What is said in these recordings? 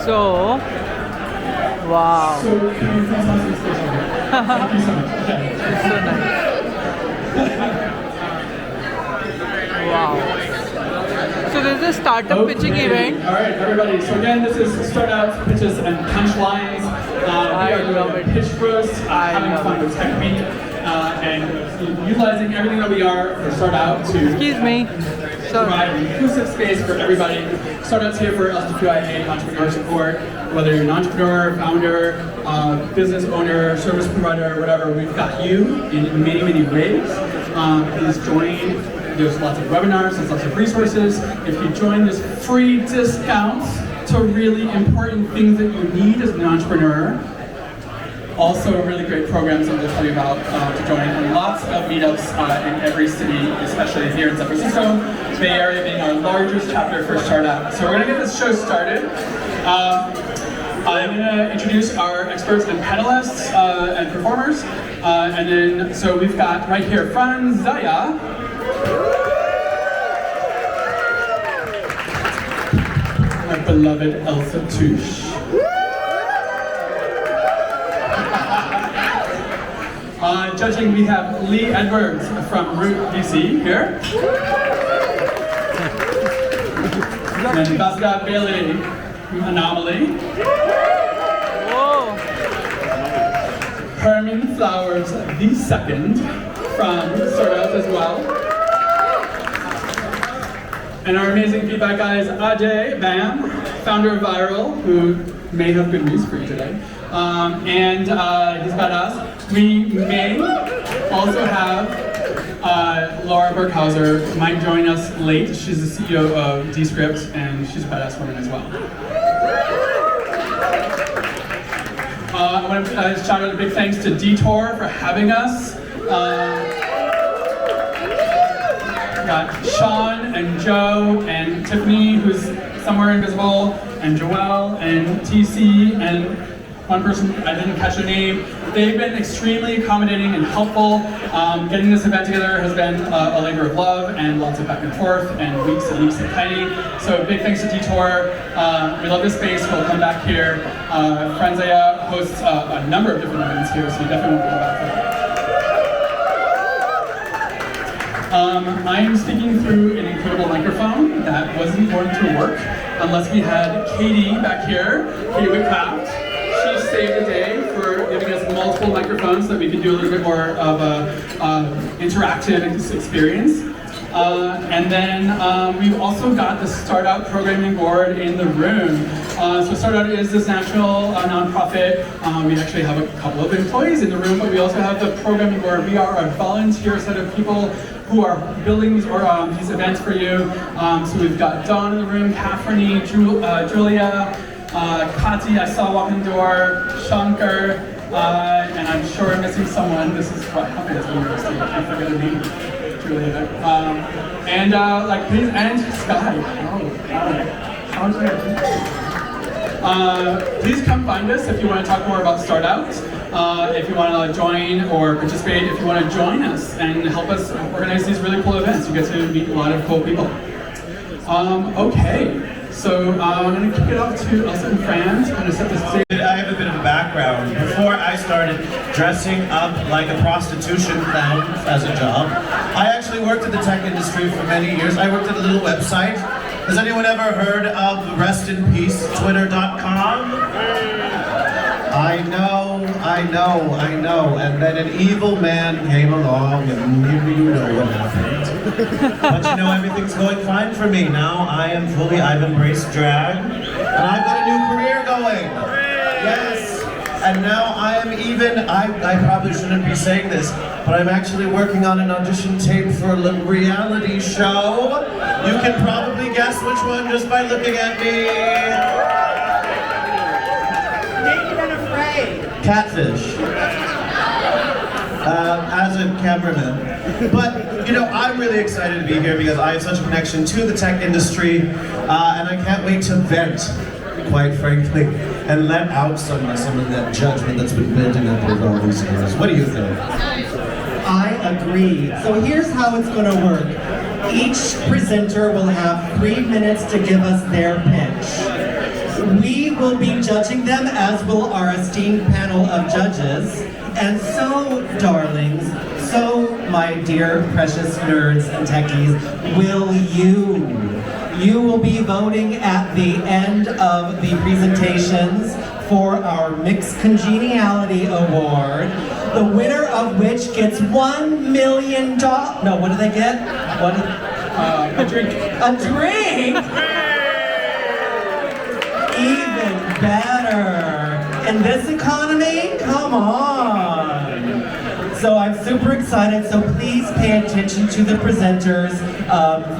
So, wow. So, can you tell us this station? Thank you so much. Okay. It's so nice. Wow. So this is a startup pitching event. All right, everybody. So again, this is startups, pitches, and punchlines. We are doing a pitch roast, having fun with Tech Week, and utilizing everything that we are for Startup to Excuse me. provide an inclusive space for everybody. Startup's here for LGBTQIA entrepreneur support. Whether you're an entrepreneur, founder, business owner, service provider, whatever, we've got you in many, many ways. Please join. There's lots of webinars, there's lots of resources. If you join, there's free discounts to really important things that you need as an entrepreneur. Also, really great programs that we'll tell you about to join, and lots of meetups in every city, especially here in San Francisco, Bay Area being our largest chapter for Startup. So we're going to get this show started. I'm going to introduce our experts and panelists and performers, and then so we've got right here Franzaya. Our beloved Elsa Touche. Judging, we have Lee Edwards from Root DC here. And Basga Bailey from Anomaly. Whoa. Herman Flowers the second from Startups as well. And our amazing feedback guy is Ajay Bam, founder of Viral, who may have good news for you today. And he's got us. We may also have Laura Berghauser might join us late. She's the CEO of Descript, and she's a badass woman as well. I want to shout out a big thanks to Detour for having us. Got Sean and Joe and Tiffany, who's somewhere invisible, and Joelle and TC and one person, I didn't catch their name. They've been extremely accommodating and helpful. Getting this event together has been a labor of love and lots of back and forth and weeks and weeks of planning. So big thanks to Detour. We love this space. We'll come back here. Franzaya hosts a number of different events here, so you definitely want to come back for that. I'm speaking through an incredible microphone that wasn't going to work unless we had Katie back here, Katie Whitcraft. She saved the day for giving us multiple microphones so that we could do a little bit more of a interactive experience. And then we've also got the Startup Programming Board in the room. So Startup is this national nonprofit. We actually have a couple of employees in the room, but we also have the Programming Board. We are a volunteer set of people who are building these events for you. So we've got Dawn in the room, Catherine, Julia, Kati, I saw walking the door, Shankar, and I'm sure I'm missing someone. This is what happens when you're I can't forget a name. Julia. And please, and Sky. Please come find us if you want to talk more about Startups. If you want to join or participate, if you want to join us and help us organize these really cool events. You get to meet a lot of cool people. Okay. So I'm going to kick it off to Elsa and Fran to kind of set the stage. I have a bit of a background. Before I started dressing up like a prostitution clown as a job, I actually worked in the tech industry for many years. I worked at a little website. Has anyone ever heard of restinpeacetwitter.com? I know. And then an evil man came along and you know what happened. But you know, everything's going fine for me. Now I've embraced drag, and I've got a new career going. Yes. And now I probably shouldn't be saying this, but I'm actually working on an audition tape for a little reality show. You can probably guess which one just by looking at me. Naked and Afraid. Catfish. As a cameraman. But, you know, I'm really excited to be here because I have such a connection to the tech industry, and I can't wait to vent, quite frankly, and let out some of that judgment that's been building up over all these years. What do you think? I agree. So here's how it's going to work. Each presenter will have 3 minutes to give us their pitch. We will be judging them, as will our esteemed panel of judges. And so, darlings, so my dear precious nerds and techies, will you. You will be voting at the end of the presentations for our Mixed Congeniality Award, the winner of which gets $1 million. No, what do they get? A drink. A drink? Even better. In this economy? Come on. So I'm super excited, so please pay attention to the presenters.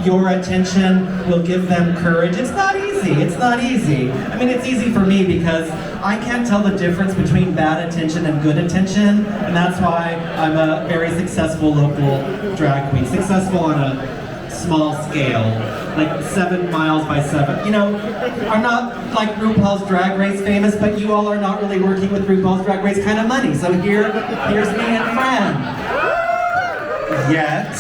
Your attention will give them courage. It's not easy, it's not easy. I mean, it's easy for me because I can't tell the difference between bad attention and good attention, and that's why I'm a very successful local drag queen. Successful on a small scale, like 7 miles by 7. You know, I'm not like RuPaul's Drag Race famous, but you all are not really working with RuPaul's Drag Race kind of money. So here's me and friend. Yet,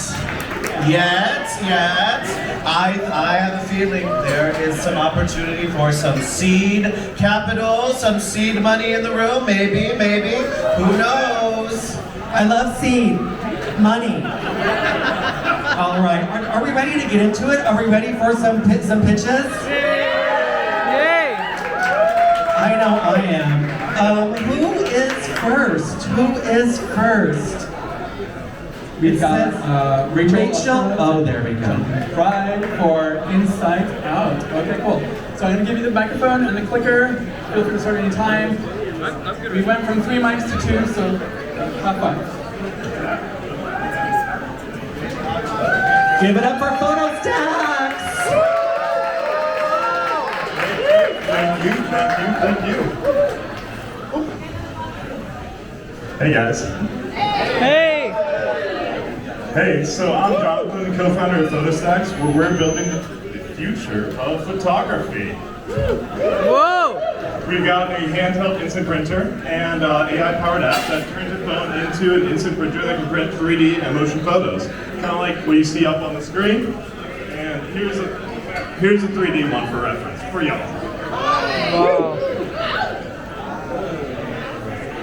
I have a feeling there is some opportunity for some seed capital, some seed money in the room, maybe, who knows? I love seed money. All right, are we ready to get into it? Are we ready for some pitches? Yay! I know I am. Who is first? We've got Rachel. Oh, there we go. Pride for Inside Out. Okay, cool. So I'm gonna give you the microphone and the clicker. Feel free to start any time. We went from 3 mics to 2, so have fun. Give it up for PhotoStacks! Thank you. Hey guys. Hey! Hey, so I'm Jonathan, co-founder of PhotoStacks, where we're building the future of photography. Whoa! We've got a handheld instant printer and AI-powered app that turns your phone into an instant printer that can print 3D and motion photos. Kind of like what you see up on the screen. And here's a 3D one for reference, for y'all. Wow.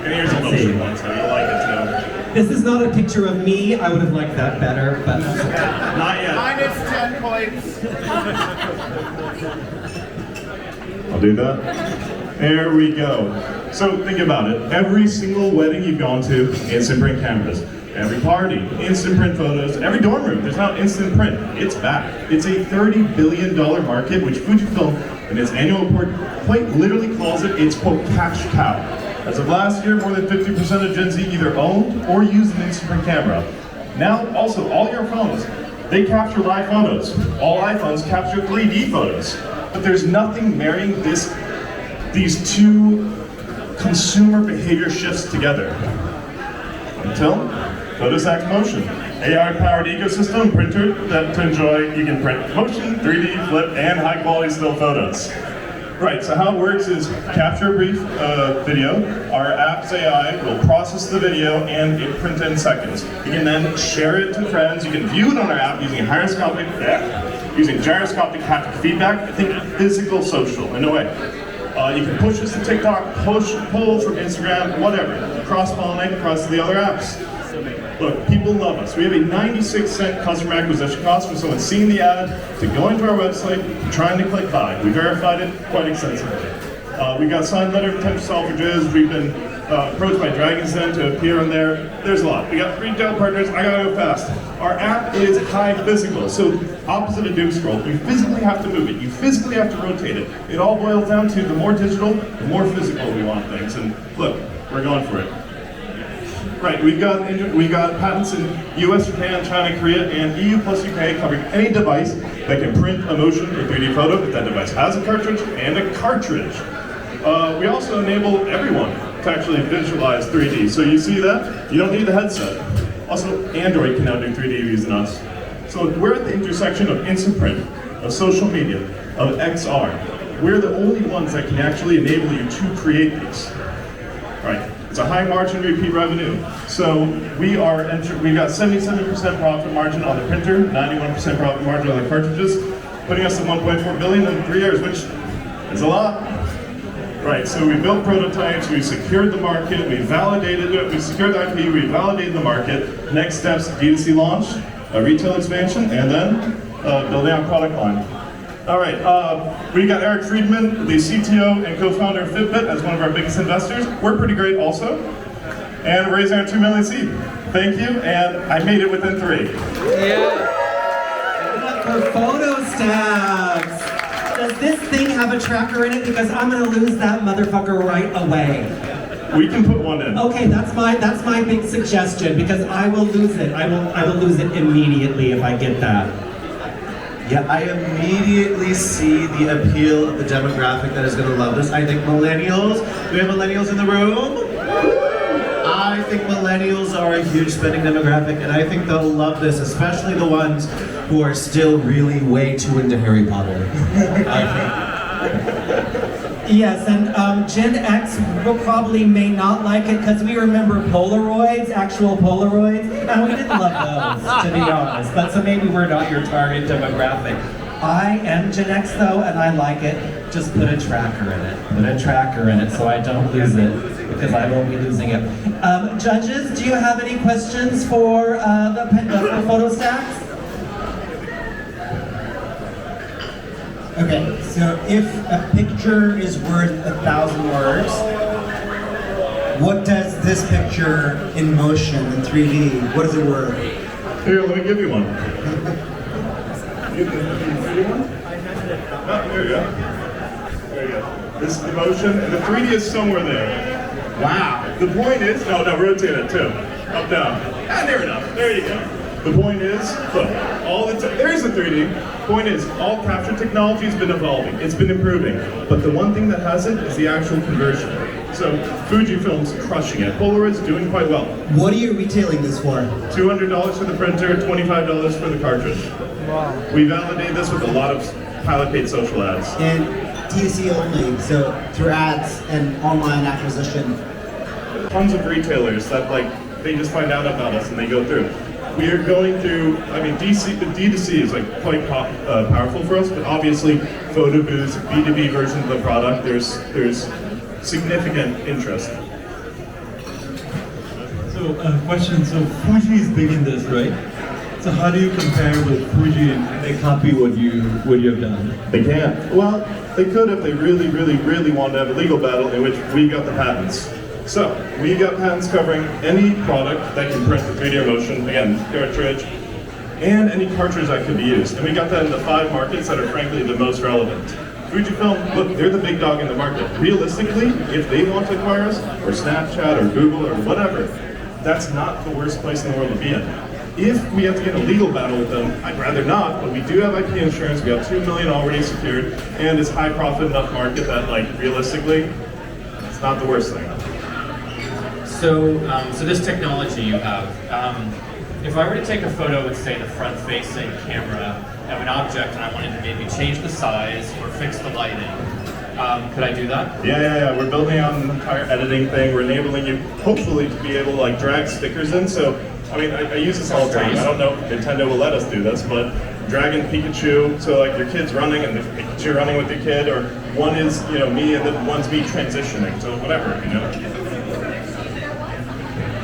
And here's a motion one, so you'll like it too. This is not a picture of me. I would have liked that better, but that's okay. Not yet. Minus 10 points. I'll do that. There we go. So think about it. Every single wedding you've gone to, instant print cameras. Every party, instant print photos. Every dorm room, there's now instant print. It's back. It's a $30 billion market, which Fujifilm, in its annual report, quite literally calls it its, quote, cash cow. As of last year, more than 50% of Gen Z either owned or used an instant print camera. Now, also, all your phones, they capture live photos. All iPhones capture 3D photos. But there's nothing marrying these two consumer behavior shifts together. Until PhotoStacks Motion, AI-powered ecosystem printer that to enjoy. You can print motion, 3D, flip, and high-quality still photos. Right, so how it works is capture a brief video, our app's AI will process the video and it prints in seconds. You can then share it to friends, you can view it on our app using gyroscopic haptic feedback, think physical social in a way. You can push this to TikTok, pull from Instagram, whatever. Cross-pollinate across the other apps. Look, people love us. We have a 96-cent customer acquisition cost from someone seeing the ad to going to our website, trying to click buy. We verified it quite extensively. We've got signed letter of potential selfridges. We've been approached by Dragon's Den to appear on there. There's a lot. We got retail partners. I gotta go fast. Our app is high physical, so opposite of doom scroll. You physically have to move it. You physically have to rotate it. It all boils down to the more digital, the more physical we want things. And look, we're going for it. Right, we got patents in US, Japan, China, Korea, and EU plus UK covering any device that can print a motion or 3D photo if that device has a cartridge and a cartridge. We also enable everyone to actually visualize 3D. So you see that? You don't need the headset. Also, Android can now do 3D using us. So we're at the intersection of instant print, of social media, of XR. We're the only ones that can actually enable you to create these. Right. It's a high margin repeat revenue. So we've got 77% profit margin on the printer, 91% profit margin on the cartridges, putting us at 1.4 billion in 3 years, which is a lot. Right, so we built prototypes, we secured the market, we validated it, we secured the IP, we validated the market. Next steps, D2C launch, a retail expansion, and then building our product line. All right, we got Eric Friedman, the CTO and co-founder of Fitbit, as one of our biggest investors. We're pretty great also. And we're raising our 2 million seed. Thank you, and I made it within 3. Yeah. For PhotoStacks. Does this thing have a tracker in it? Because I'm gonna lose that motherfucker right away. We can put one in. Okay, that's my big suggestion, because I will lose it. I will lose it immediately if I get that. Yeah, I immediately see the appeal of the demographic that is going to love this. I think millennials, do we have millennials in the room? I think millennials are a huge spending demographic, and I think they'll love this, especially the ones who are still really way too into Harry Potter. Yes, and Gen X will probably may not like it because we remember Polaroids, actual Polaroids, and we didn't love those, to be honest. But so maybe we're not your target demographic. I am Gen X though, and I like it. Just put a tracker in it. Put a tracker in it so I don't lose it, because I won't be losing it. Judges, do you have any questions for for PhotoStacks? Okay, so if a picture is worth 1,000 words, what does this picture in motion, in 3D, what is it worth? Here, let me give you one. Give you one? Oh, there you go. There you go. This is the motion, and the 3D is somewhere there. Wow. The point is, no, rotate it too. Up, down. Near enough. There you go. The point is, look, there's the 3D. Point is, all capture technology has been evolving. It's been improving. But the one thing that hasn't is the actual conversion. So Fujifilm's crushing it. Polaroid's doing quite well. What are you retailing this for? $200 for the printer, $25 for the cartridge. Wow. We validate this with a lot of pilot paid social ads. And D2C only, so through ads and online acquisition. Tons of retailers that they just find out about us and they go through. We are going through, D2C is quite powerful for us, but obviously photo booths, B2B versions of the product, there's significant interest. So, question, so Fuji is big in this, right? So how do you compare with Fuji and can they copy what you have done? They can't. Well, they could if they really, really, really wanted to have a legal battle in which we got the patents. So, we got patents covering any product that can print the 3D motion, again, cartridge, and any cartridge that could be used. And we got that in the 5 markets that are frankly the most relevant. Fujifilm, look, they're the big dog in the market. Realistically, if they want to acquire us, or Snapchat, or Google, or whatever, that's not the worst place in the world to be in. If we have to get a legal battle with them, I'd rather not, but we do have IP insurance, we have $2 million already secured, and it's high profit enough market that, realistically, it's not the worst thing. So this technology you have, if I were to take a photo with, say, the front-facing camera of an object and I wanted to maybe change the size or fix the lighting, could I do that? Yeah. We're building out an entire editing thing. We're enabling you, hopefully, to be able to drag stickers in. So, I use this all the time. I don't know if Nintendo will let us do this, but dragging Pikachu, so your kid's running and the Pikachu running with your kid, or one is, me and then one's me transitioning, so whatever,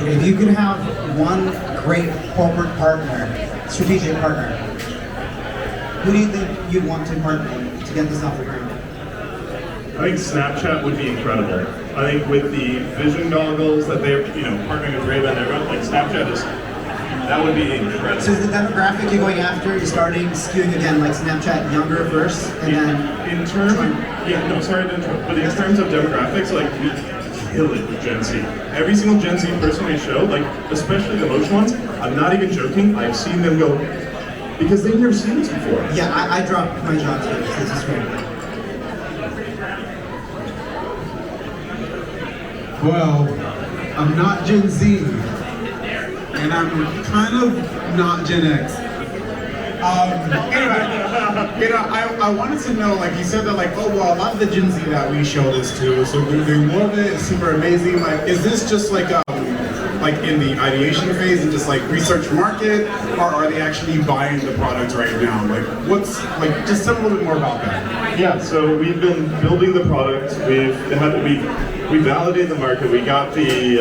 If you could have one great corporate partner, strategic partner, who do you think you'd want to partner with to get this off the ground? I think Snapchat would be incredible. I think with the vision goggles that they're, partnering with Ray-Ban, like Snapchat is, that would be incredible. So is the demographic you're going after, you're starting skewing again like Snapchat younger first, and then... In terms, sorry to interrupt, but in terms of demographics, like we kill it with Gen Z. Every single Gen Z person we show, like especially the motion ones, I'm not even joking, I've seen them go, because they've never seen this before. Yeah, I dropped my jaw too, this is great. Well, I'm not Gen Z, and I'm kind of not Gen X. Anyway, I wanted to know, like you said that, like, oh well, a lot of the Gen Z that we show this to, so they're doing more of it. It's super amazing. Like, is this just like in the ideation phase and just like research market, or are they actually buying the product right now? Like, what's like? Just tell me a little bit more about that. Yeah, so we've been building the product. We validated the market. We got the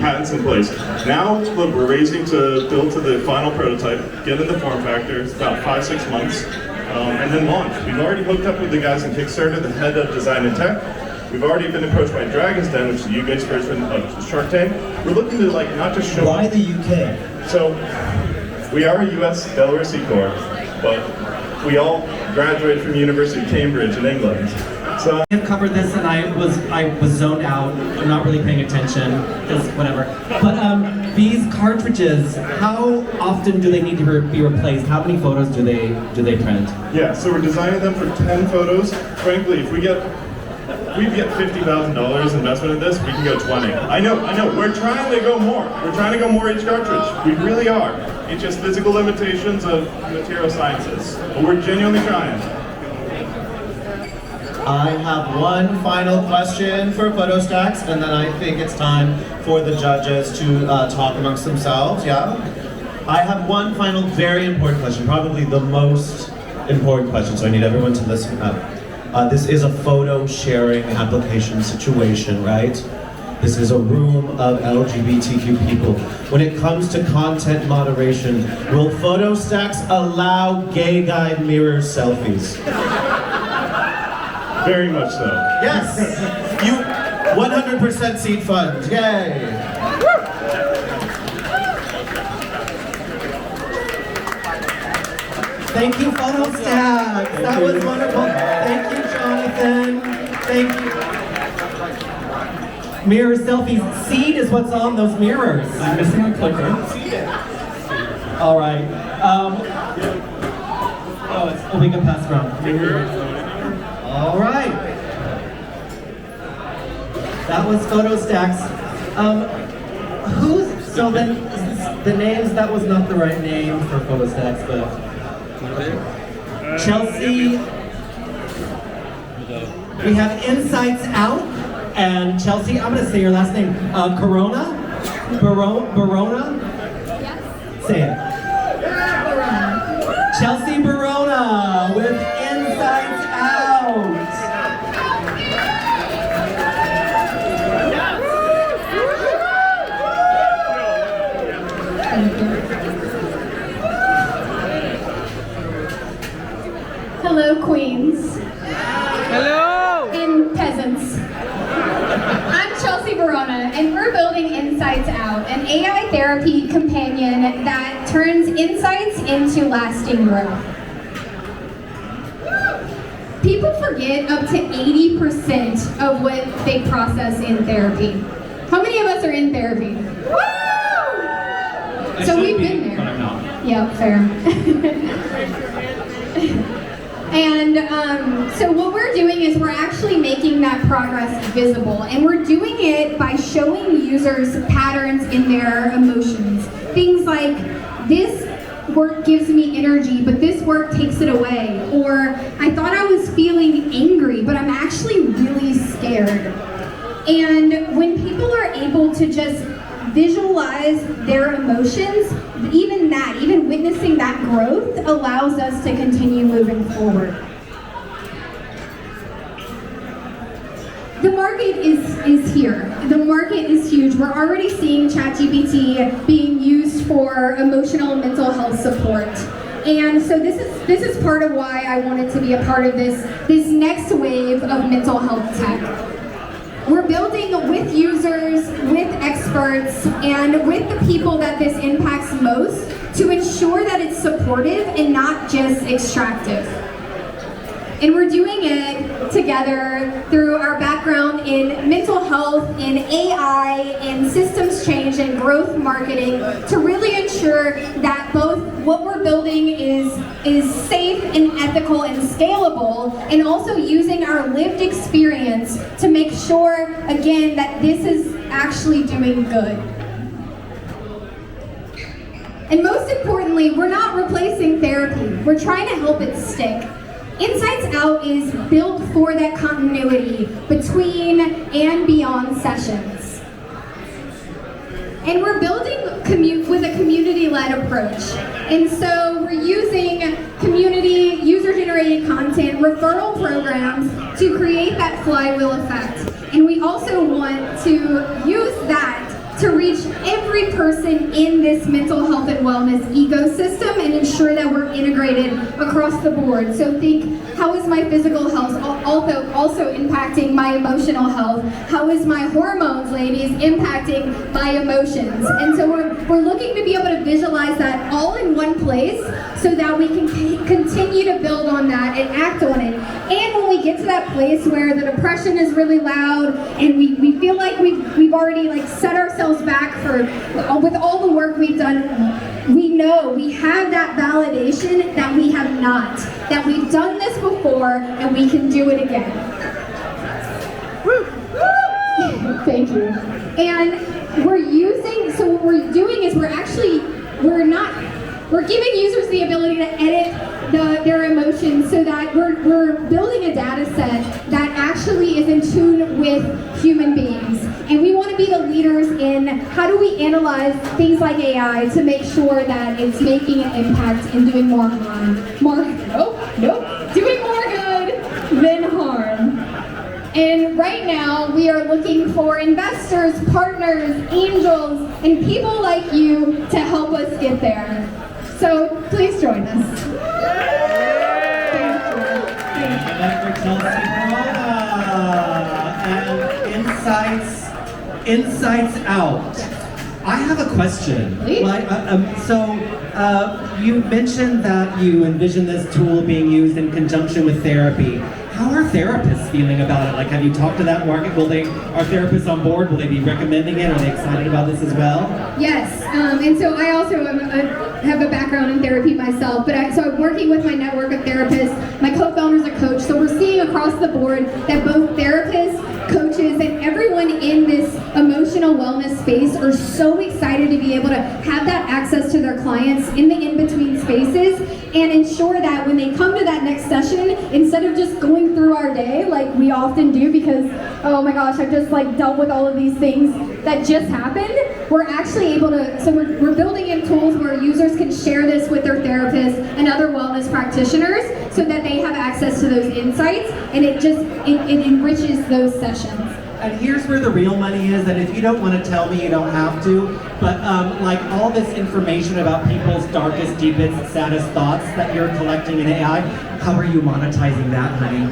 patents in place. Now, look, we're racing to build to the final prototype, get in the form factor. It's about 5-6 months, and then launch. We've already hooked up with the guys in Kickstarter, the head of design and tech. We've already been approached by Dragon's Den, which is the UK's version of Shark Tank. We're looking to not just show. Why the UK? So we are a US Delaware C Corp, but we all graduated from University of Cambridge in England. So I have covered this and I was zoned out. I'm not really paying attention because whatever. But these cartridges, how often do they need to be replaced? How many photos do they print? Yeah, so we're designing them for 10 photos. Frankly, if we get $50,000 investment in this, we can go 20. I know. We're trying to go more. We're trying to go more each cartridge. We really are. It's just physical limitations of material sciences. But we're genuinely trying. I have one final question for PhotoStacks, and then I think it's time for the judges to talk amongst themselves, yeah? I have one final very important question, probably the most important question, so I need everyone to listen up. This is a photo sharing application situation, right? This is a room of LGBTQ people. When it comes to content moderation, will PhotoStacks allow gay guy mirror selfies? Very much so. Yes! You 100% seed fund. Yay! Thank you, PhotoStacks. That was wonderful. Thank you, Jonathan. Thank you. Mirror selfies. Seed is what's on those mirrors. I'm missing a clicker. All right. We can pass around. All right. That was PhotoStacks. So then the names, that was not the right name for PhotoStacks, but Chelsea, we have Insights Out, and Chelsea, I'm gonna say your last name, Corona? Barona? Yes. Say it. Barona. Chelsea Barona with Insights Out. Hello, queens. Hello! And peasants. I'm Chelsea Verona, and we're building Insights Out, an AI therapy companion that turns insights into lasting growth. People forget up to 80% of what they process in therapy. How many of us are in therapy? Woo! So we've been there. But I'm not. Yep, fair. And so what we're doing is we're actually making that progress visible, and we're doing it by showing users patterns in their emotions. Things like, this work gives me energy, but this work takes it away. Or, I thought I was feeling angry, but I'm actually really scared. And when people are able to just visualize their emotions, even witnessing that growth allows us to continue moving forward. The market is here. The market is huge. We're already seeing ChatGPT being used for emotional and mental health support. And so this is this is part of why I wanted to be a part of this next wave of mental health tech. We're building with users, with experts, and with the people that this impacts most to ensure that it's supportive and not just extractive. And we're doing it together through our background in mental health, in AI, in systems change, and growth marketing to really ensure that both what we're building is safe and ethical and scalable, and also using our lived experience to make sure, again, that this is actually doing good. And most importantly, we're not replacing therapy. We're trying to help it stick. Insights Out is built for that continuity between and beyond sessions. And we're building with a community-led approach. And so we're using community, user-generated content, referral programs to create that flywheel effect. And we also want to use that to reach every person in this mental health and wellness ecosystem and ensure that we're integrated across the board. So think, how is my physical health also impacting my emotional health? How is my hormones, ladies, impacting my emotions? And so we're looking to be able to visualize that all in one place so that we can continue to build on that and act on it. And when we get to that place where the depression is really loud and we feel like we've already set ourselves back with all the work we've done, we know we have that validation that we have not, that we've done this before and we can do it again. Thank you. And so what we're doing is we're giving users the ability to edit their emotions so that we're building a data set that actually is in tune with human beings. And we want to be the leaders in how do we analyze things like AI to make sure that it's making an impact and doing more harm. Doing more good than harm. And right now, we are looking for investors, partners, angels, and people like you to help us get there. So please join us. And Insights Out. I have a question. You mentioned that you envision this tool being used in conjunction with therapy. How are therapists feeling about it? Have you talked to that market? Are therapists on board? Will they be recommending it? Are they excited about this as well? Yes, and so I also have a background in therapy myself, so I'm working with my network of therapists. My co-founder's a coach, so we're seeing across the board that both therapists, coaches, and everyone in this emotional wellness space are so excited to be able to have that access to their clients in the in-between spaces and ensure that when they come to that next session, instead of just going through our day like we often do because, oh my gosh, I've just dealt with all of these things that just happened, we're actually able to, so we're building in tools where users can share this with their therapists and other wellness practitioners so that they have access to those insights, and it enriches those sessions. And here's where the real money is, and if you don't want to tell me, you don't have to, but all this information about people's darkest, deepest, saddest thoughts that you're collecting in AI, how are you monetizing that, honey?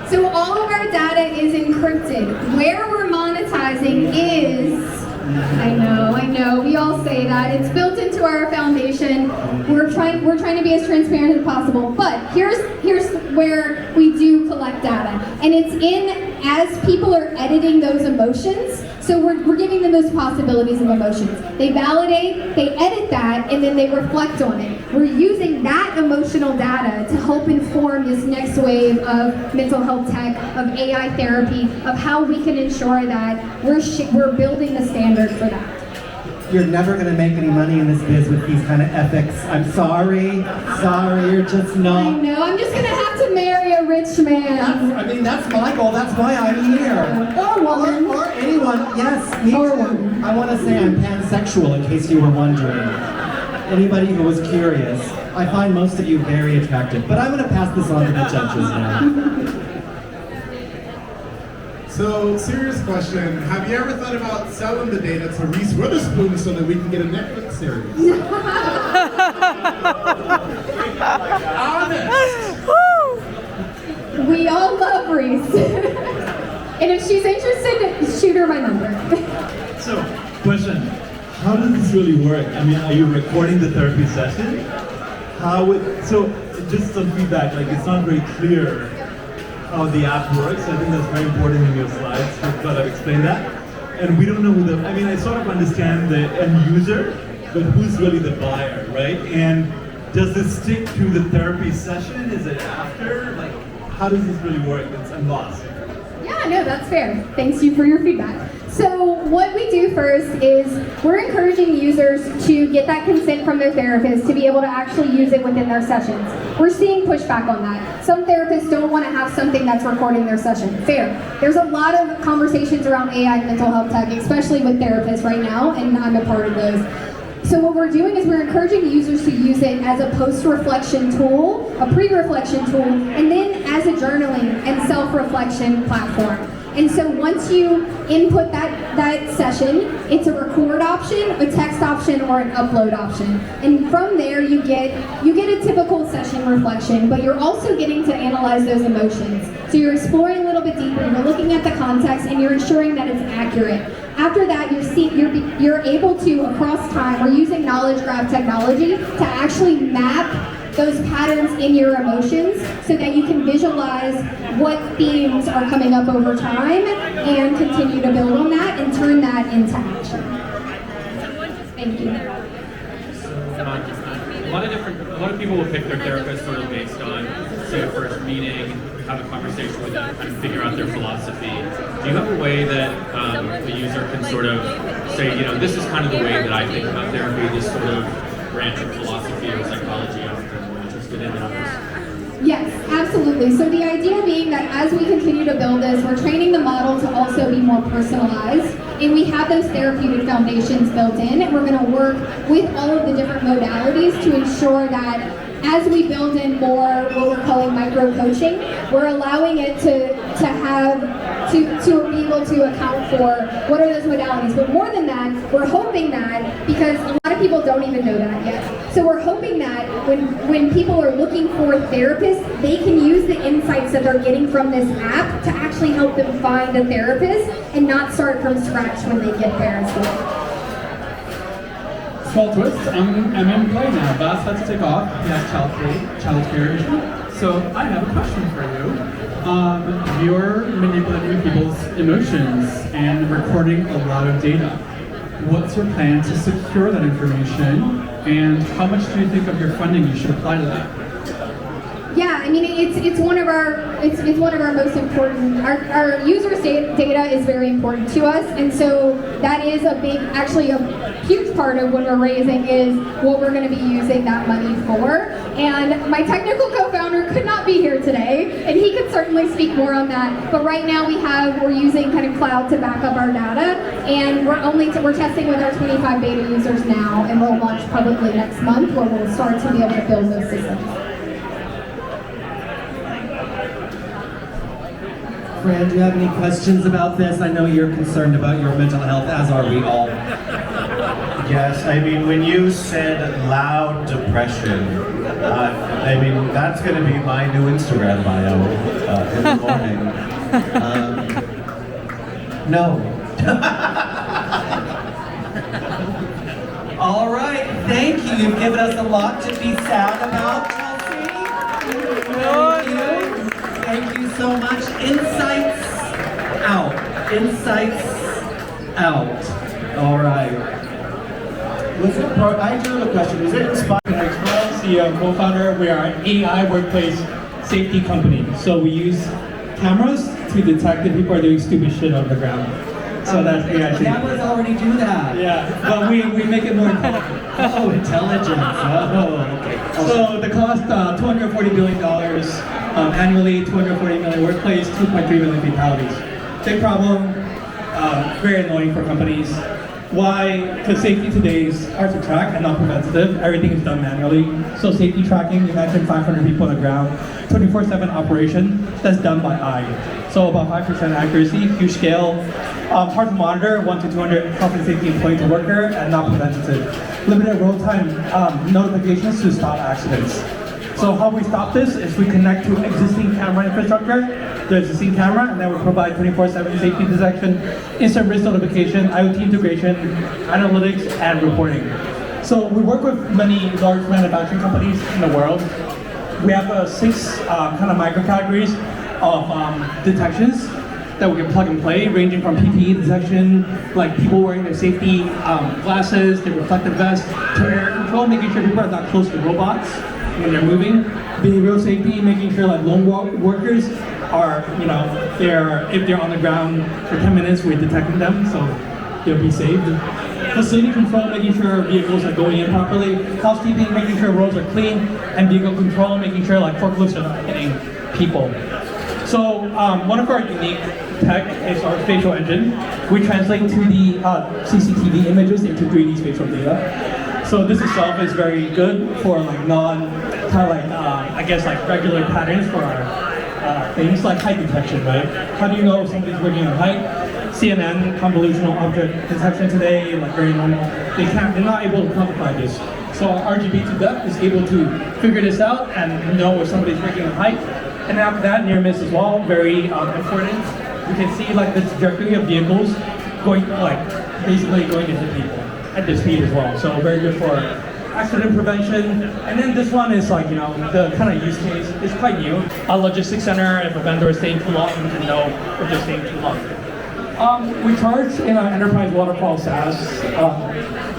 So all of our data is encrypted. Where we're monetizing is, I know, we all say that. It's built into our foundation. We're trying to be as transparent as possible. But here's where we do collect data. And it's as people are editing those emotions, so we're giving them those possibilities of emotions. They validate, they edit that, and then they reflect on it. We're using that emotional data to help inform this next wave of mental health tech, of AI therapy, of how we can ensure that we're building the standard for that. You're never going to make any money in this biz with these kind of ethics. I'm sorry, you're just not. I know, I'm just going to have to marry a rich man. That's my goal, that's why I'm here. Or woman. Or anyone, yes, me or too. woman. I want to say I'm pansexual in case you were wondering. Anybody who was curious. I find most of you very attractive, but I'm going to pass this on to the judges now. So, serious question. Have you ever thought about selling the data to Reese Witherspoon so that we can get a Netflix series? Honest. We all love Reese. And if she's interested, shoot her my number. So, question, how does this really work? I mean, are you recording the therapy session? So, just some feedback, like it's not very clear how the app works. I think that's very important in your slides. You thought I'd explain that. And we don't know who I mean, I sort of understand the end user, but who's really the buyer, right? And does this stick to the therapy session? Is it after? Like, how does this really work? I'm lost. Yeah, no, that's fair. Thanks you for your feedback. So what we do first is we're encouraging users to get that consent from their therapist to be able to actually use it within their sessions. We're seeing pushback on that. Some therapists don't want to have something that's recording their session. Fair. There's a lot of conversations around AI mental health tech, especially with therapists right now, and I'm a part of those. So what we're doing is we're encouraging users to use it as a post-reflection tool, a pre-reflection tool, and then as a journaling and self-reflection platform. And so once you input that session, it's a record option, a text option, or an upload option. And from there you get a typical session reflection, but you're also getting to analyze those emotions. So you're exploring a little bit deeper, you're looking at the context, and you're ensuring that it's accurate. After that, you're able to, across time, we're using knowledge graph technology to actually map those patterns in your emotions so that you can visualize what themes are coming up over time and continue to build on that and turn that into action. Thank you. A lot of people will pick their therapist sort of based on, say, a first meeting, have a conversation with them, and figure out their philosophy. Do you have a way that the user can sort of say, you know, this is kind of the way that I think about therapy, this sort of branch of philosophy or psychology I'm more interested in than others? Yes, absolutely. So the idea being that as we continue to build this, we're training the model to also be more personalized, and we have those therapeutic foundations built in, and we're going to work with all of the different modalities to ensure that as we build in more what we're calling micro coaching, we're allowing it to be able to account for what are those modalities. But more than that, we're hoping that, because a lot of people don't even know that yet, so we're hoping that when people are looking for therapists, they can use the insights that they're getting from this app to actually help them find a therapist and not start from scratch when they get there as well. Small twist, I'm in play now. Bas had to take off. He has child care issue. So I have a question for you. You're manipulating people's emotions and recording a lot of data. What's your plan to secure that information? And how much do you think of your funding you should apply to that? Yeah, I mean it's one of our most important. Our users' data is very important to us, and so that is actually a huge part of what we're raising is what we're going to be using that money for. And my technical co-founder could not be here today, and he could certainly speak more on that. But right now we're using kind of cloud to back up our data, and we're testing with our 25 beta users now, and we'll launch publicly next month where we'll start to be able to build those systems. Fran, do you have any questions about this? I know you're concerned about your mental health, as are we all. Yes, I mean, when you said loud depression, I mean, that's going to be my new Instagram bio in the morning. No. All right, thank you. You've given us a lot to be sad about, Chelsea. Thank you. Thank you so much. Insights out. Insights out. All right. I do have a question. Was it inspired? KinetixPro, CEO, co-founder. We are an AI workplace safety company. So we use cameras to detect if people are doing stupid shit on the ground. So that's AI safety. Cameras already do that. Yeah, but we make it more intelligent. Oh, intelligence. Oh, okay. So the cost, $240 billion annually, 240 million workplace, 2.3 million fatalities. Big problem, very annoying for companies. Why? Because safety today is hard to track and not preventative. Everything is done manually. So safety tracking, imagine 500 people on the ground, 24/7 operation, that's done by eye. So about 5% accuracy, huge scale. Hard to monitor, 1 to 200 health and safety employee to worker, and not preventative. Limited road time notifications to stop accidents. So how we stop this is we connect to existing camera infrastructure, the existing camera, and then we provide 24/7 safety detection, instant risk notification, IoT integration, analytics, and reporting. So we work with many large manufacturing companies in the world. We have 6 kind of micro categories of detections that we can plug and play, ranging from PPE detection, like people wearing their safety glasses, their reflective vests, to air control, making sure people are not close to robots when they're moving. Behavioral safety, making sure like lone workers are, if they're on the ground for 10 minutes, we're detecting them, so they'll be saved. Facility control, making sure vehicles are going in properly. Housekeeping, making sure roads are clean. And vehicle control, making sure like forklifts are not hitting people. So one of our unique tech is our spatial engine. We translate to the CCTV images into 3D spatial data. So this itself is very good for like regular patterns for our things like height detection, right? How do you know if somebody's working on height? CNN, convolutional object detection today, like very normal. They're not able to quantify this. So our RGB to depth is able to figure this out and know if somebody's working on height. And after that, near miss as well, very important. You can see like the trajectory of vehicles basically going to hit people at this speed as well. So very good for accident prevention. And then this one is the kind of use case is quite new. A logistics center, if a vendor is staying too long, we can know if they're staying too long. We charge in our enterprise waterfall SaaS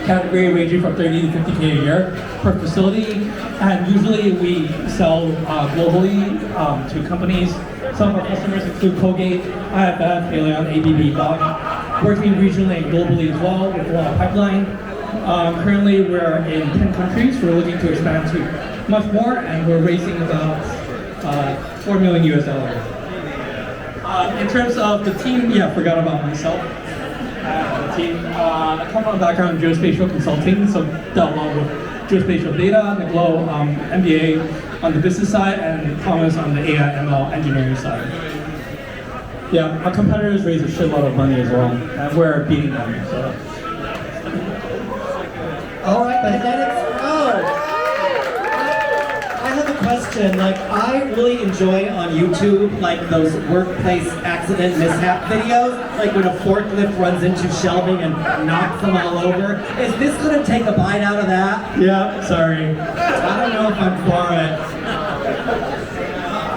category ranging from 30 to 50K a year per facility, and usually we sell globally to companies. Some of our customers include Colgate, IFF, Haleon, ABB, Bosch, working regionally and globally as well with a lot of pipeline. Currently we're in 10 countries. We're looking to expand to much more, and we're raising about $4 million US. In terms of the team, I forgot about myself. The team, I come from a background in geospatial consulting, so dealt along with geospatial data, Nicolo, MBA on the business side, and Thomas on the AI ML engineering side. Yeah, our competitors raise a shitload of money as well, and we're beating them. So. All right, KinetixPro. I have a question. I really enjoy on YouTube, those workplace accident mishap videos, when a forklift runs into shelving and knocks them all over. Is this going to take a bite out of that? Yeah, sorry. I don't know if I'm for it.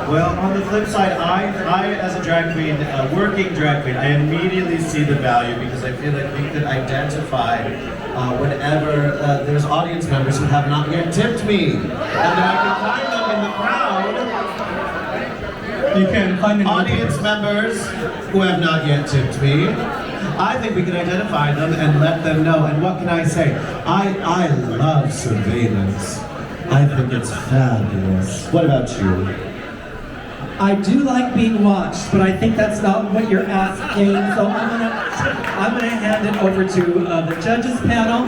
Well, on the flip side, I as a drag queen, working drag queen, I immediately see the value because I feel like we could identify whenever there's audience members who have not yet tipped me. And then I can find them in the crowd. You can find them audience members who have not yet tipped me. I think we can identify them and let them know. And what can I say? I love surveillance. I think it's fabulous. What about you? I do like being watched, but I think that's not what you're asking, so I'm gonna hand it over to the judges panel.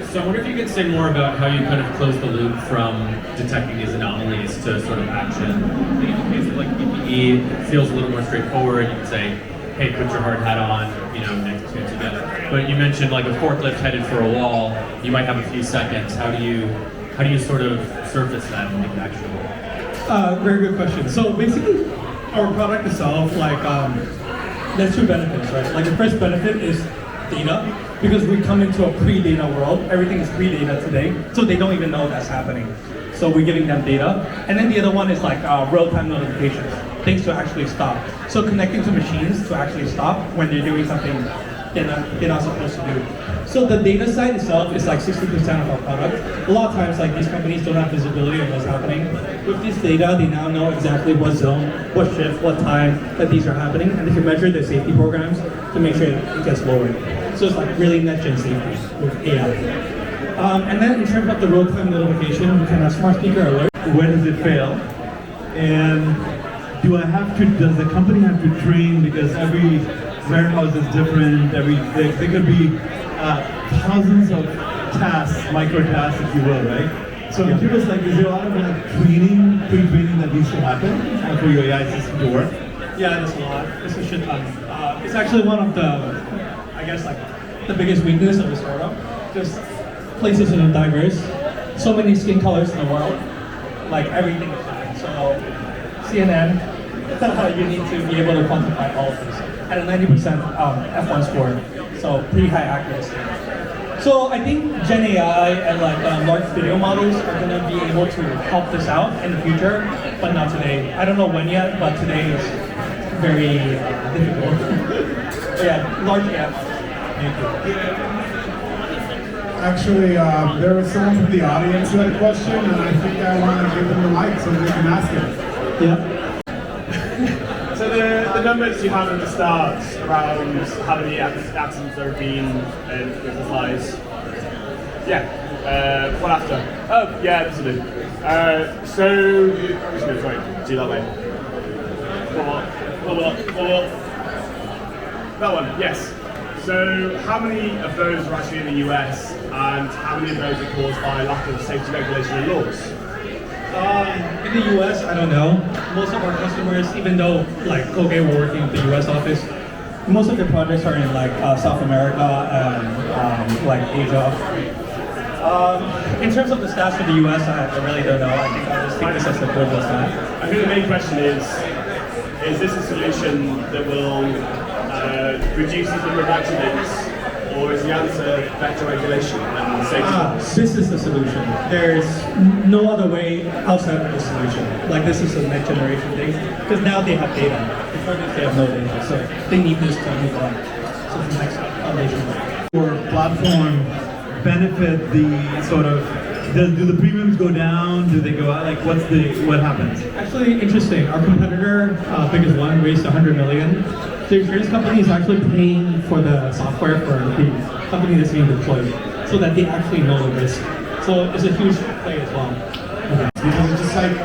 So I wonder if you could say more about how you kind of close the loop from detecting these anomalies to sort of action. I think in the case of PPE, it feels a little more straightforward. You can say, hey, put your hard hat on, next two together. But you mentioned a forklift headed for a wall. You might have a few seconds. How do you sort of surface that and make it actionable? Very good question. So basically, our product itself, there's 2 benefits, right? The first benefit is data, because we come into a pre-data world. Everything is pre-data today, so they don't even know that's happening. So we're giving them data. And then the other one is real-time notifications, things to actually stop. So connecting to machines to actually stop when they're doing something they're not supposed to do. So the data side itself is 60% of our product. A lot of times these companies don't have visibility of what's happening. With this data, they now know exactly what zone, what shift, what time that these are happening, and they can measure their safety programs to make sure it gets lowered. So it's really next-gen safety with AI. And then in terms of the real-time notification, we can have smart speaker alert. Where does it fail? And does the company have to train, because every warehouse is different, there could be thousands of tasks, micro tasks if you will, right? So I'm curious, like, is there a lot of like training, pre-training that needs to happen for your AI system to work? Yeah, there's a lot. It's a shit ton. It's actually one of the, I guess, like the biggest weakness of the startup. Just places that are diverse. So many skin colors in the world. Like everything is different. So CNN, you need to be able to quantify all of this at a 90% F1 score. So pretty high accuracy. So I think Gen AI and like large video models are going to be able to help this out in the future, but not today. I don't know when yet, but today is very difficult. Yeah, large AI models. Thank you. Actually, there was someone from the audience who had a question, and I think I want to give them the mic so they can ask it. Yeah. So the numbers you had at the start around how many accidents there have been in the slides. Yeah. What after? Oh, yeah, this will do. Sorry, do that way. That one, yes. So how many of those are actually in the US, and how many of those are caused by lack of safety regulation and laws? In the US, I don't know. Most of our customers, even though like Colgate we're working with the US office, most of their projects are in like South America and like Asia. In terms of the stats for the US, I really don't know. I think I'll just take this as the global stat. I think the main question is this a solution that will reduce the number of accidents, or is the answer better regulation and safety laws? This is the solution. There's no other way outside of the solution. Like this is a next generation thing, because now they have data. Before this they have no data, so they need this to move on. So it's the next foundation. Your platform benefit the sort of, do the premiums go down? Do they go out? Like what happens? Actually, interesting. Our competitor, biggest one, raised 100 million. The insurance company is actually paying for the software for the company that's being deployed, so that they actually know the risk. So it's a huge play as well. Because it's just like,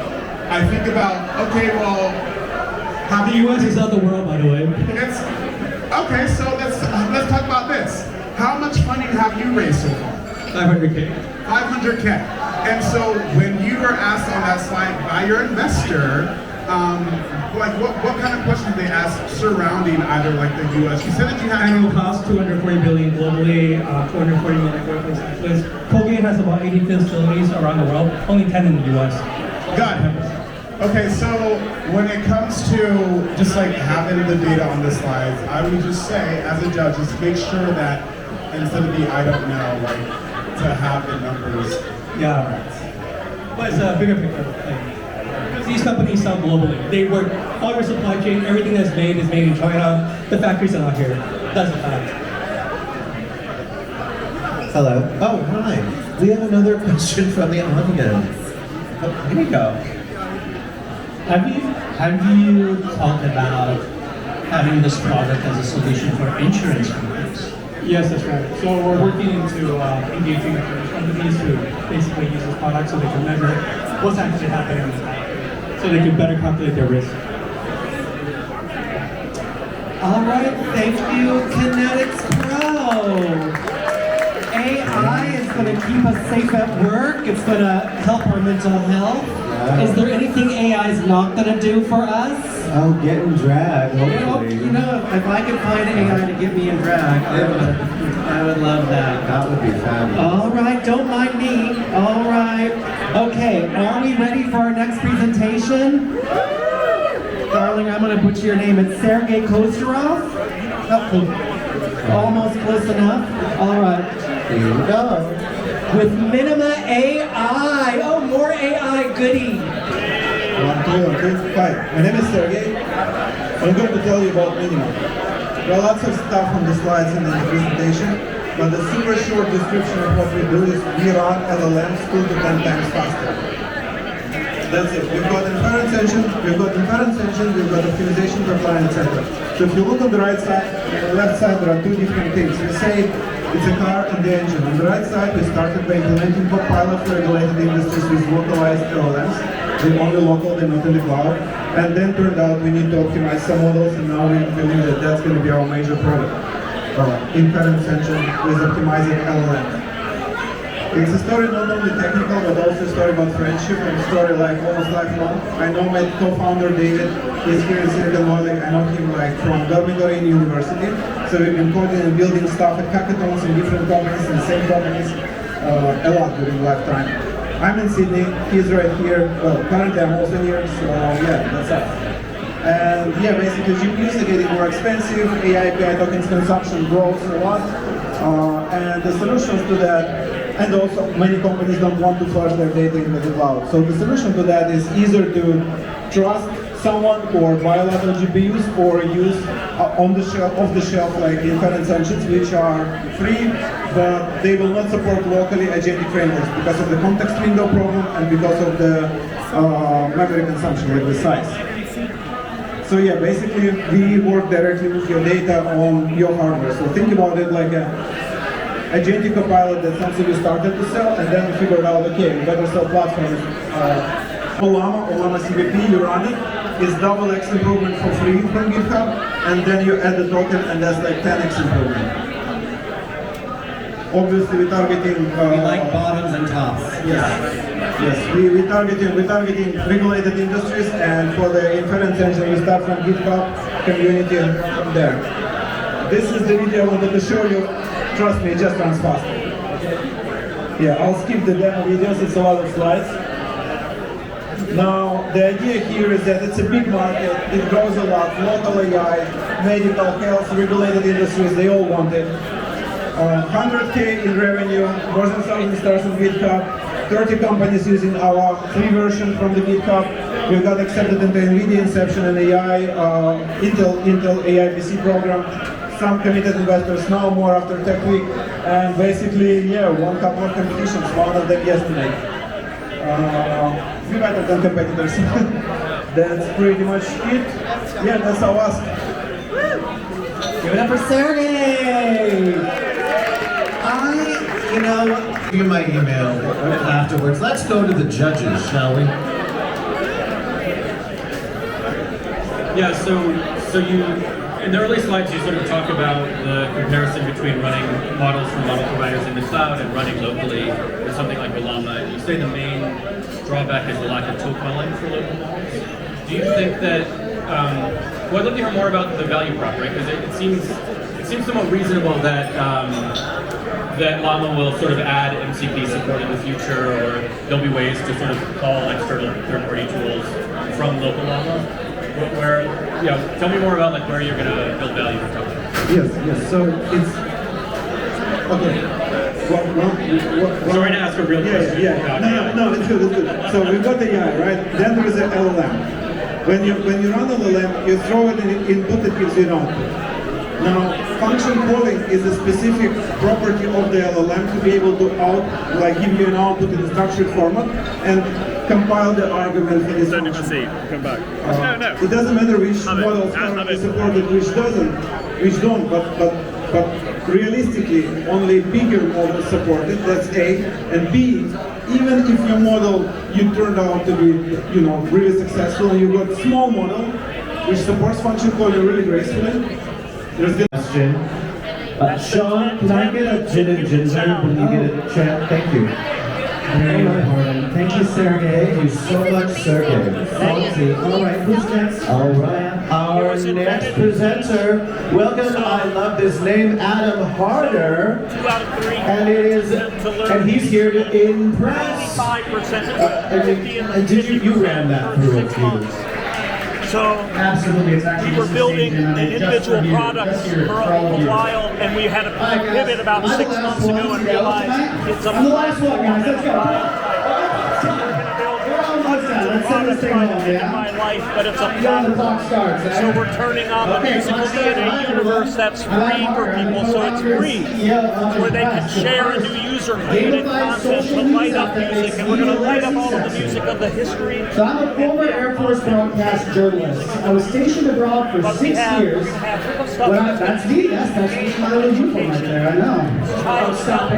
I think about, okay, well, how The US is not the world, by the way. okay, so let's talk about this. How much funding have you raised so far? 500K. 500K. And so when you were asked on that slide by your investor, like what kind of questions they asked surrounding either like the U.S. You said that you had Annual cost, 240 billion globally, 240 million workplace accidents. Colgate has about 80 facilities around the world, only 10 in the U.S. Got it. Okay, so when it comes to just like having the data on the slides, I would just say, as a judge, just make sure that instead of the I don't know, like to have the numbers. Yeah. But it's a bigger picture thing. Because these companies sell globally. They work, all your supply chain, everything that's made is made in China. The factories are not here. That's a fact. Hello. Oh, hi. We have another question from the audience. Oh, here you go. Have you thought about having this product as a solution for insurance companies? Yes, that's right. So we're working into engaging insurance companies to basically use this product so they can measure what's actually happening in the market, so they can better calculate their risk. All right, thank you, KinetixPro. AI is going to keep us safe at work. It's going to help our mental health. Is there anything AI is not going to do for us? Oh, get in drag, hopefully. You know, if I could find AI to get me in drag, I would love that. That would be fabulous. All right, don't mind me. All right. Okay, are we ready for our next presentation? Darling, I'm going to butcher your name. It's Sergey Kosterov. Oh, almost close enough. All right. Here we go. With Minima AI. Oh, more AI goodie. Okay. Hi, my name is Sergey. I'm going to tell you about Minima. There are lots of stuff on the slides and in the presentation, but the super short description of what we do is we run LLMs 2 to 10 times faster. That's it. We've got inference engine, we've got optimization pipeline, etc. So if you look on the right side, on the left side, there are two different things. We say it's a car and the engine. On the right side, we started by implementing Copilot for regulated industries with localized LLMs. They're only local, they're not in the cloud. And then turned out we need to optimize some models, and now we believe that that's going to be our major product. Inference engine with optimizing LLM. It's a story not only technical, but also a story about friendship and a story like almost lifelong. I know my co-founder David is here in Silicon Valley. I know him like from Birmingham University. So we've been coding and building stuff at hackathons in different companies, in the same companies, a lot during lifetime. I'm in Sydney, he's right here. Well, currently I'm also here, so yeah, that's us. And yeah, basically GPUs are getting more expensive, AI API tokens consumption grows a lot, and the solutions to that, and also many companies don't want to flush their data into the cloud. So the solution to that is either to trust someone or buy a lot of GPUs or use off-the-shelf like inference engines, which are free, but they will not support locally agentic frameworks because of the context window problem and because of the memory consumption, like the size. So yeah, basically we work directly with your data on your hardware. So think about it like a agentic copilot that's something we started to sell, and then we figured out, okay, we better sell platforms. Olama CVP, you run it, is double X improvement for free from GitHub, and then you add the token, and that's like 10X improvement. Obviously, we're targeting. We like bottoms and tops. Yes, we're targeting regulated industries, and for the inference engine, we start from GitHub community from there. This is the video I wanted to show you. Trust me, it just runs fast. Yeah, I'll skip the demo videos. It's a lot of slides. Now, the idea here is that it's a big market. It grows a lot. Local AI, medical, health, regulated industries, they all want it. 100K in revenue, more than 1,000 stars on GitHub, 30 companies using our free version from the GitHub. We got accepted into NVIDIA Inception and AI, Intel AI PC program. Some committed investors now, more after Tech Week. And basically, yeah, won a couple of competitions, one of them yesterday. Be better than competitors. That's pretty much it. Yeah, that's our ask. Give it up for Sergey! Give you my email afterwards. Let's go to the judges, shall we? Yeah, so you, in the early slides, you sort of talk about the comparison between running models from model providers in the cloud and running locally with something like Olama. You say the main drawback is the lack of tokeling for local models. Do you think that, well, I'd love to hear more about the value prop, right? Because it seems somewhat reasonable that that Llama will sort of add MCP support in the future, or there'll be ways to sort of call external third-party tools from local Llama. Where, tell me more about like where you're going to build value for tokens. Yes. So it's okay. Sorry to ask a real question. Yeah. No, it's good. So we've got the AI, right? Then there is an LLM. When you run LLM, you throw it in input, it gives you an output. Now, function calling is a specific property of the LLM to be able to give you an output in a structured format and compile the argument for this function. Come back. No. It doesn't matter which models currently supported, which don't, but realistically, only bigger models support it, that's A, and B, even if your model, you turned out to be, really successful, and you got a small model, which supports function calling really gracefully, there's the question. Sean, can I get a gin and ginger when you get a chance? Thank you. Very important. Thank you, Sergey. Thank you so much, Sergey. Salty. All right, who's next? All right, our next presenter. Welcome. I love this name, Adam Harder. 2 out of 3. And he's here to impress. 5%. And you ran that through a few. So absolutely, we were building individual products for a while, and we had a pivot about 6 months ago and realized it's a last one, guys. Let's go. Let's send this thing home, in my life, but it's a platform. So we're turning on the musical DNA universe that's free for people, so it's free, where they can share and do user-created content to light up music, and we're going to light up all of the music of the history. So I'm a former Air Force broadcast journalist. I was stationed abroad for 6 years. That's me, that's really you from right there, I know. Stop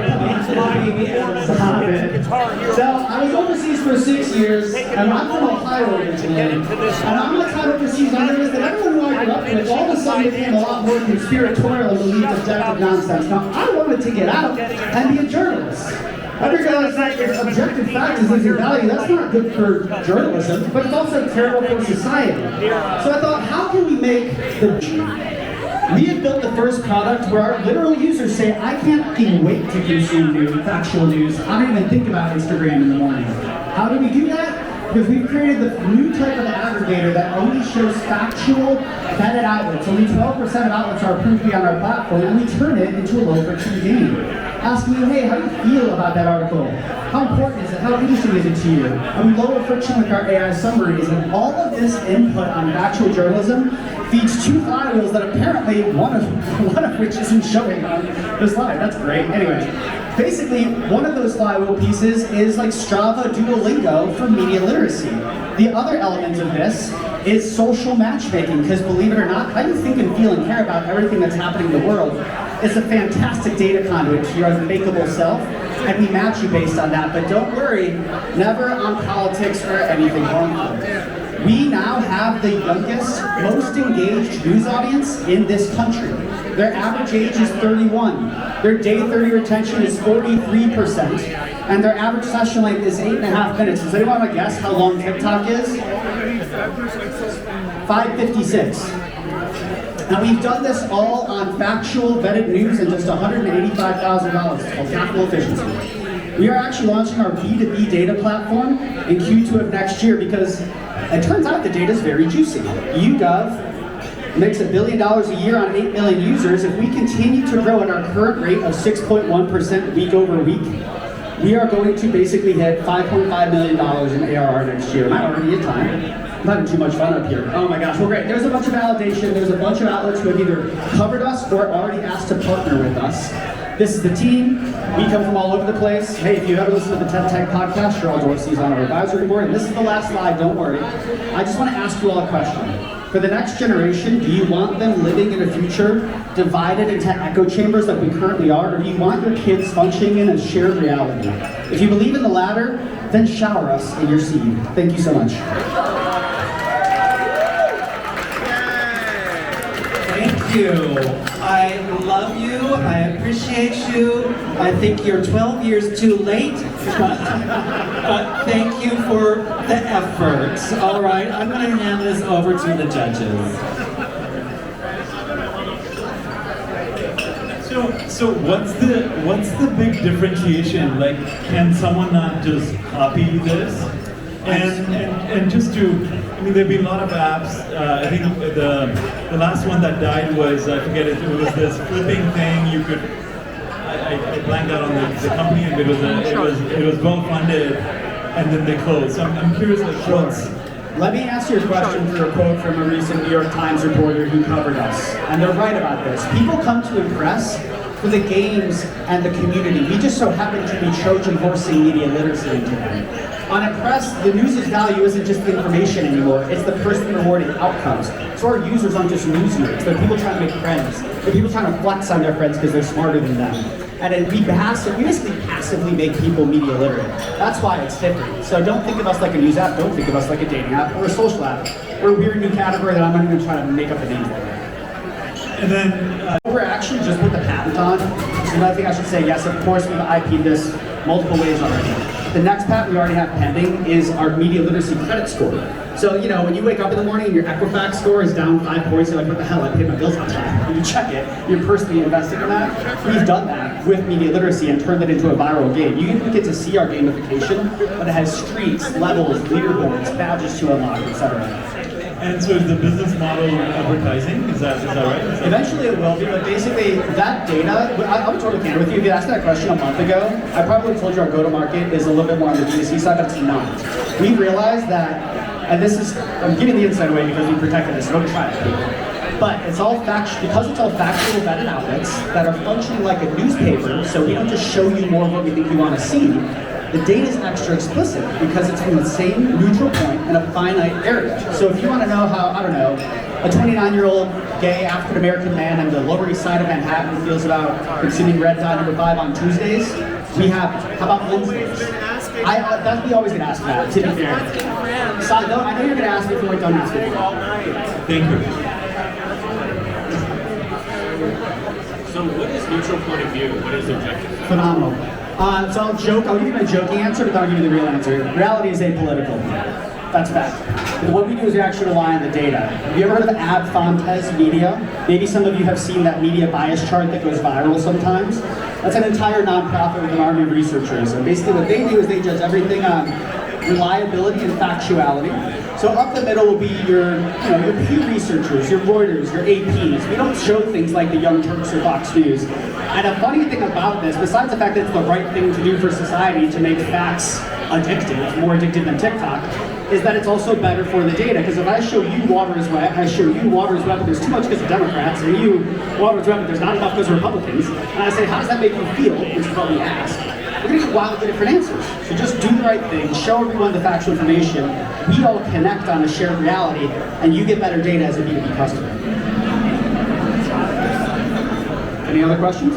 it. Guitar Hero. So I was overseas for 6 years, and I'm from Ohio originally. And I'm the type of overseas journalist that everyone who I grew up with all of a sudden became a lot more conspiratorial and believed objective nonsense. Now, I wanted to get out and be a journalist. Everybody's like, if objective fact is losing value, that's not good for journalism, but it's also terrible for society. So I thought, how can we make the... We have built the first product where our literal users say, I can't fucking wait to consume new factual news. I don't even think about Instagram in the morning. How do we do that? Because we've created the new type of aggregator that only shows factual, vetted outlets. Only 12% of outlets are approved to be on our platform, and we turn it into a low-friction game. Asking you, hey, how do you feel about that article? How important is it? How interesting is it to you? Are we lower friction with our AI summaries? And all of this input on factual journalism feeds two flywheels that apparently one of which isn't showing on the slide. That's great. Anyway, basically, one of those flywheel pieces is like Strava Duolingo for media literacy. The other element of this is social matchmaking, because believe it or not, how you think and feel and care about everything that's happening in the world is a fantastic data conduit to your unfakeable self, and we match you based on that. But don't worry, never on politics or anything harmful. We now have the youngest, most engaged news audience in this country. Their average age is 31. Their day 30 retention is 43%. And their average session length is 8.5 minutes. Does anyone want to guess how long TikTok is? 5:56. Now we've done this all on factual, vetted news and just $185,000. It's called capital efficiency. We are actually launching our B2B data platform in Q2 of next year because it turns out the data is very juicy. YouGov makes $1 billion a year on 8 million users. If we continue to grow at our current rate of 6.1% week over week, we are going to basically hit $5.5 million in ARR next year. Am I already at time? I'm having too much fun up here. Oh my gosh, well great. There's a bunch of validation. There's a bunch of outlets who have either covered us or already asked to partner with us. This is the team. We come from all over the place. Hey, if you've ever listened to the TED Tech podcast, Cheryl Dorsey's on our advisory board, and this is the last slide, don't worry. I just want to ask you all a question. For the next generation, do you want them living in a future divided into echo chambers like we currently are, or do you want your kids functioning in a shared reality? If you believe in the latter, then shower us in your seed. Thank you so much. Thank you. I love you. I appreciate you. I think you're 12 years too late, but thank you for the effort. All right, I'm going to hand this over to the judges. So what's the big differentiation? Like, can someone not just copy this? And just to, I mean, there've been a lot of apps. I think the last one that died was, I forget it was this flipping thing. You could, I blanked out on the company, and it was well funded, and then they closed. So I'm curious, like, what's. Let me answer your question through a quote from a recent New York Times reporter who covered us. And they're right about this. People come to impress for the games and the community. We just so happen to be Trojan horsing media literacy into them. On Impress, the news's value isn't just the information anymore, it's the personally rewarding outcomes. So our users aren't just news nerds, they're people trying to make friends. They're people trying to flex on their friends because they're smarter than them. And then we basically passively make people media literate. That's why it's different. So don't think of us like a news app, don't think of us like a dating app or a social app. We're a weird new category that I'm not even trying to make up a name for. And then we're actually just put the patent on. So another thing I should say, yes, of course we've IP'd this multiple ways already. The next patent we already have pending is our media literacy credit score. So, you know, when you wake up in the morning and your Equifax score is down 5 points, you're like, what the hell, I paid my bills on time. When you check it, you're personally invested in that. We've done that with media literacy and turned it into a viral game. You even get to see our gamification, but it has streaks, levels, leaderboards, badges to unlock, etc. And so is the business model advertising? Is that right? Eventually it will be, but basically that data, I'll be totally candid with you. If you asked that question a month ago, I probably told you our go-to-market is a little bit more on the B2C side, but it's not. We realized that, and this is, I'm giving the inside away because we protected this, so don't try it. But it's all because it's all factual vetted outlets that are functioning like a newspaper, so we don't just show you more of what we think you want to see. The data is extra explicit because it's from the same neutral point in a finite area. So if you want to know how, I don't know, a 29-year-old gay African-American man on the Lower East Side of Manhattan feels about consuming Red Dye #5 on Tuesdays, we have, how about Wednesdays? That's we always get asked that, to be fair. So, I know you're going to ask me for it, don't ask me for it. Thank you. So what is neutral point of view? What is objective? Phenomenal. So I'll give you my joking answer, but then I'll give you the real answer. Reality is apolitical. That's fact. What we do is we actually rely on the data. Have you ever heard of Ad Fontes Media? Maybe some of you have seen that media bias chart that goes viral sometimes. That's an entire nonprofit with an army of researchers. And basically what they do is they judge everything on reliability and factuality. So up the middle will be your Pew researchers, your Reuters, your APs. We don't show things like the Young Turks or Fox News. And a funny thing about this, besides the fact that it's the right thing to do for society to make facts addictive, more addictive than TikTok, is that it's also better for the data. Because if I show you water is wet, I show you water is wet, but there's too much because of Democrats, and you water is wet, but there's not enough because of Republicans, and I say, how does that make you feel, which is what we ask, we're going to get wildly different answers. So just do the right thing, show everyone the factual information, we all connect on a shared reality, and you get better data as a B2B customer. Any other questions?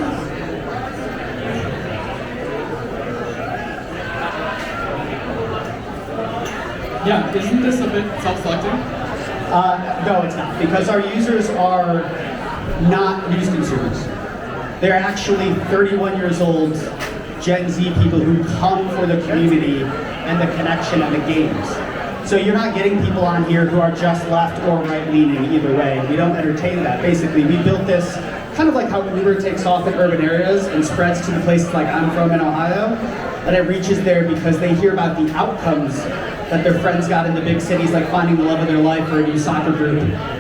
Yeah, isn't this a bit self-selecting? No, it's not, because our users are not news consumers. They're actually 31 years old, Gen Z people who come for the community and the connection and the games. So you're not getting people on here who are just left or right-leaning either way. We don't entertain that. Basically, we built this kind of like how Uber takes off in urban areas and spreads to the places like I'm from in Ohio, and it reaches there because they hear about the outcomes that their friends got in the big cities, like finding the love of their life or a new soccer group.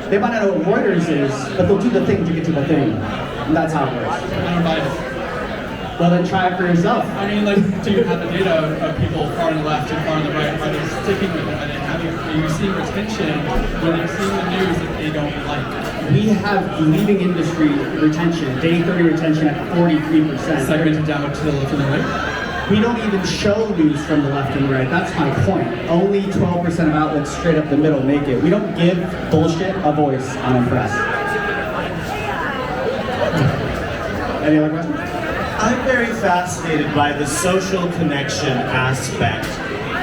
They might not know what Reuters is, but they'll do the thing to get to the thing. And that's how it works. I don't buy it. Well, then try it for yourself. I mean, like, do you have the data of people far on the left and far on the right? Are they sticking with it? Are you seeing retention when they're seeing the news that they don't like? We have leaving industry retention, day 30 retention at 43%. Segmented down to the left and the right? We don't even show news from the left and right. That's my point. Only 12% of outlets straight up the middle make it. We don't give bullshit a voice on a press. Any other questions? I'm very fascinated by the social connection aspect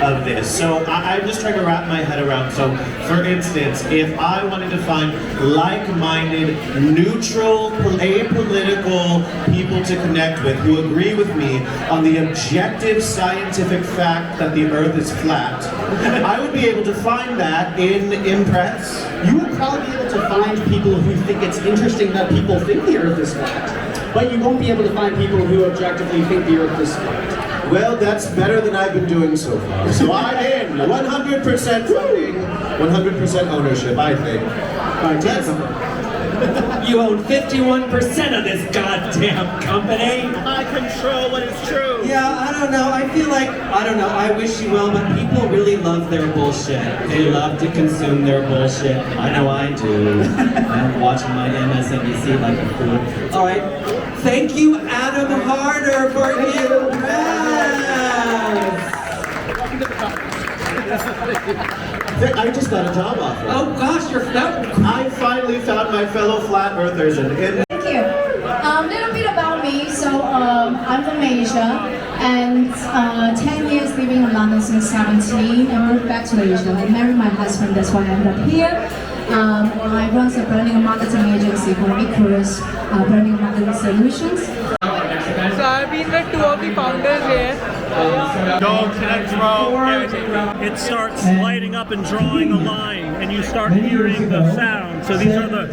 of this. So I'm just trying to wrap my head around. So for instance, if I wanted to find like-minded, neutral, apolitical people to connect with who agree with me on the objective scientific fact that the earth is flat, I would be able to find that in Impress. You would probably be able to find people who think it's interesting that people think the earth is flat. But you won't be able to find people who objectively think the earth is flat. Well, that's better than I've been doing so far. So I'm in. 100% funding, 100% ownership, I think. You own 51% of this goddamn company. I control what is true. Yeah, I don't know. I feel like, I wish you well, but people really love their bullshit. They love to consume their bullshit. I know I do. I'm watching my MSNBC like a fool. All right. Thank you, Adam Harder, for I just got a job offer. Oh gosh, I finally found my fellow flat earthers in Thank you. A little bit about me. So I'm from Asia, and 10 years living in London since 17, and moved back to Asia. I married my husband, that's why I ended up here. I run a branding and marketing agency called Icarus Branding and Marketing Solutions. So I've been with two of the founders here. Go KinetixPro. It starts lighting up and drawing a line, and you start hearing the sound. So these are the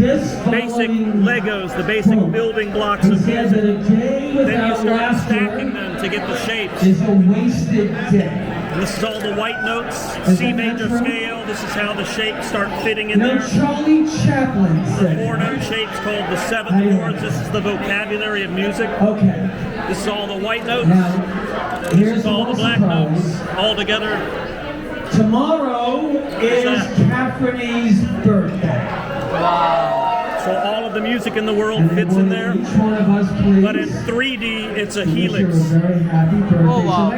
basic Legos, the basic building blocks of music. Then you start stacking them to get the shapes. It's a wasted day. And this is all the white notes, C major scale. This is how the shapes start fitting in there. Charlie Chaplin said. 4-note shapes called the seventh chords. This is the vocabulary of music. Okay. This is all the white notes. This is all the black notes all together. Tomorrow is Caffrey's birthday. Wow. So all of the music in the world fits in there. But in 3D, it's a helix. Oh, wow.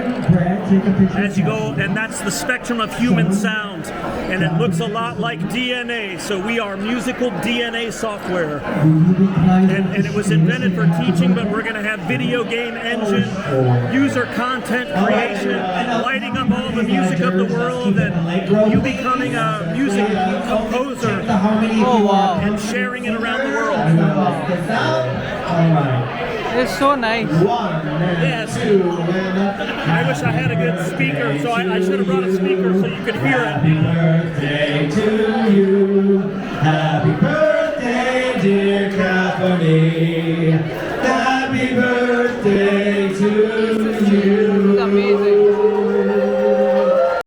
As you go, and that's the spectrum of human sound. And it looks a lot like DNA. So we are musical DNA software. And it was invented for teaching, but we're going to have video game engine, user content creation, lighting the music of the world and you becoming a music composer and sharing it around the world. It's so nice. Yes. I wish I had a good speaker, so I should have brought a speaker so you could hear it. Happy birthday to you. Happy birthday, dear Kathleen. Happy birthday to you.